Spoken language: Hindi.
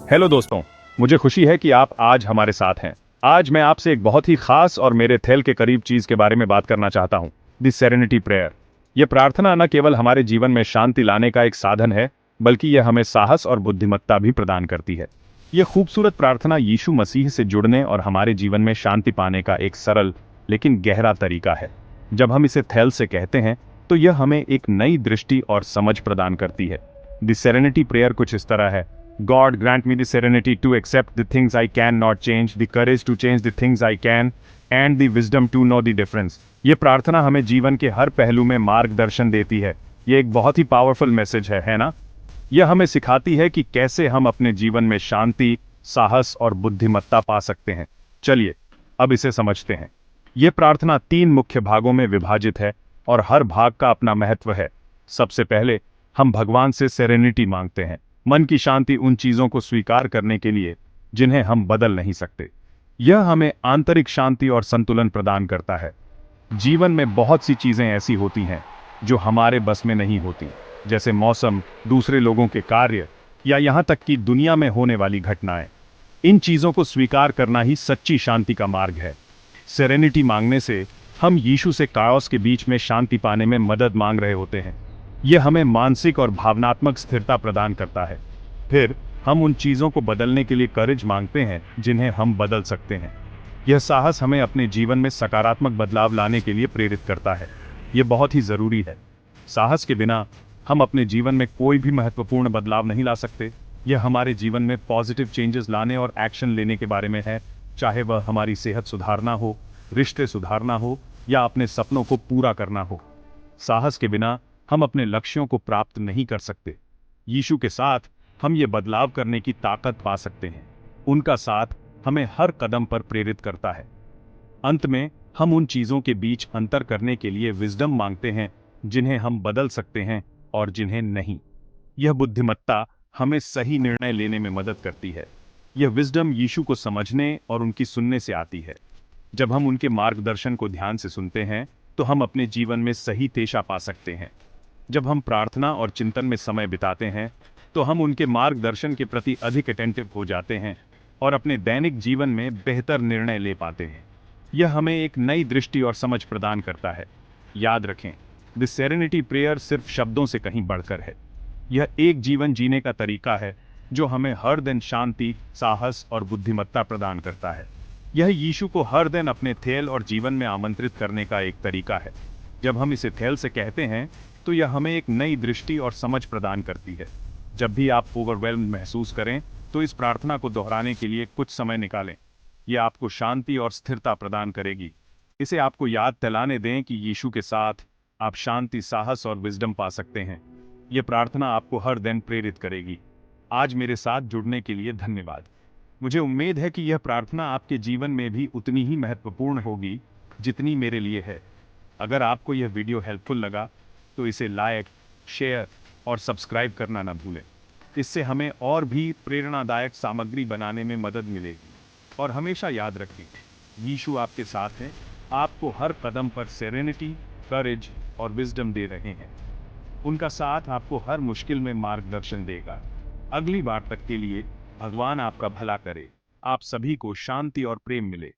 हेलो दोस्तों, मुझे खुशी है कि आप आज हमारे साथ हैं। आज मैं आपसे एक बहुत ही खास और मेरे दिल के करीब चीज के बारे में बात करना चाहता हूँ, द सेरेनिटी प्रेयर। यह प्रार्थना न केवल हमारे जीवन में शांति लाने का एक साधन है, बल्कि यह हमें साहस और बुद्धिमत्ता भी प्रदान करती है। यह खूबसूरत प्रार्थना यीशु मसीह से जुड़ने और हमारे जीवन में शांति पाने का एक सरल लेकिन गहरा तरीका है। जब हम इसे दिल से कहते हैं, तो यह हमें एक नई दृष्टि और समझ प्रदान करती है। द सेरेनिटी प्रेयर कुछ इस तरह है: God grant me the serenity to accept the things I cannot change, the courage to change the things I can, and the wisdom to know the difference। ये प्रार्थना हमें जीवन के हर पहलू में मार्गदर्शन देती है। ये एक बहुत ही पावरफुल मैसेज है ना? यह हमें सिखाती है कि कैसे हम अपने जीवन में शांति, साहस और बुद्धिमत्ता पा सकते हैं। चलिए, अब इसे समझते हैं। ये प्रार्थना 3 मुख्य भागों में विभाजित है और हर भाग का अपना महत्व है। सबसे पहले हम भगवान से सेरेनिटी मांगते हैं, मन की शांति उन चीजों को स्वीकार करने के लिए जिन्हें हम बदल नहीं सकते। यह हमें आंतरिक शांति और संतुलन प्रदान करता है। जीवन में बहुत सी चीजें ऐसी होती हैं जो हमारे बस में नहीं होती, जैसे मौसम, दूसरे लोगों के कार्य या यहाँ तक कि दुनिया में होने वाली घटनाएं। इन चीजों को स्वीकार करना ही सच्ची शांति का मार्ग है। सेरेनिटी मांगने से हम यीशु से काओस के बीच में शांति पाने में मदद मांग रहे होते हैं। यह हमें मानसिक और भावनात्मक स्थिरता प्रदान करता है। फिर हम उन चीजों को बदलने के लिए करेज मांगते हैं जिन्हें हम बदल सकते हैं। यह साहस हमें अपने जीवन में सकारात्मक बदलाव लाने के लिए प्रेरित करता है। यह बहुत ही जरूरी है। साहस के बिना हम अपने जीवन में कोई भी महत्वपूर्ण बदलाव नहीं ला सकते। यह हमारे जीवन में पॉजिटिव चेंजेस लाने और एक्शन लेने के बारे में है, चाहे वह हमारी सेहत सुधारना हो, रिश्ते सुधारना हो या अपने सपनों को पूरा करना हो। साहस के बिना हम अपने लक्ष्यों को प्राप्त नहीं कर सकते। यीशु के साथ हम ये बदलाव करने की ताकत पा सकते हैं। उनका साथ हमें हर कदम पर प्रेरित करता है। अंत में हम उन चीजों के बीच अंतर करने के लिए विजडम मांगते हैं जिन्हें हम बदल सकते हैं और जिन्हें नहीं। यह बुद्धिमत्ता हमें सही निर्णय लेने में मदद करती है। यह विजडम यीशु को समझने और उनकी सुनने से आती है। जब हम उनके मार्गदर्शन को ध्यान से सुनते हैं, तो हम अपने जीवन में सही दिशा पा सकते हैं। जब हम प्रार्थना और चिंतन में समय बिताते हैं, तो हम उनके मार्गदर्शन के प्रति अधिक अटेंटिव हो जाते हैं और अपने दैनिक जीवन में बेहतर निर्णय ले पाते हैं। यह हमें एक नई दृष्टि और समझ प्रदान करता है। याद रखें, द सेरेनिटी प्रेयर सिर्फ शब्दों से कहीं बढ़कर है। यह एक जीवन जीने का तरीका है जो हमें हर दिन शांति, साहस और बुद्धिमत्ता प्रदान करता है। यह यीशु को हर दिन अपने थेल और जीवन में आमंत्रित करने का एक तरीका है। जब हम इसे थेल से कहते हैं, तो यह हमें एक नई दृष्टि और समझ प्रदान करती है। जब भी आप ओवरवेल्म्ड महसूस करें, तो इस प्रार्थना को दोहराने के लिए कुछ समय निकालें। यह आपको शांति और स्थिरता प्रदान करेगी। इसे आपको याद दिलाने दें कि यीशु के साथ आप शांति, साहस और विजडम पा सकते हैं। यह प्रार्थना आपको हर दिन प्रेरित करेगी। आज मेरे साथ जुड़ने के लिए धन्यवाद। मुझे उम्मीद है कि यह प्रार्थना आपके जीवन में भी उतनी ही महत्वपूर्ण होगी जितनी मेरे लिए है। अगर आपको यह वीडियो हेल्पफुल लगा, तो इसे लाइक, शेयर और सब्सक्राइब करना न भूलें। इससे हमें और भी प्रेरणादायक सामग्री बनाने में मदद मिलेगी। और हमेशा याद रखें, यीशु आपके साथ हैं, आपको हर कदम पर सेरेनिटी, करेज और विजडम दे रहे हैं। उनका साथ आपको हर मुश्किल में मार्गदर्शन देगा। अगली बार तक के लिए भगवान आपका भला करे। आप सभी को शांति और प्रेम मिले।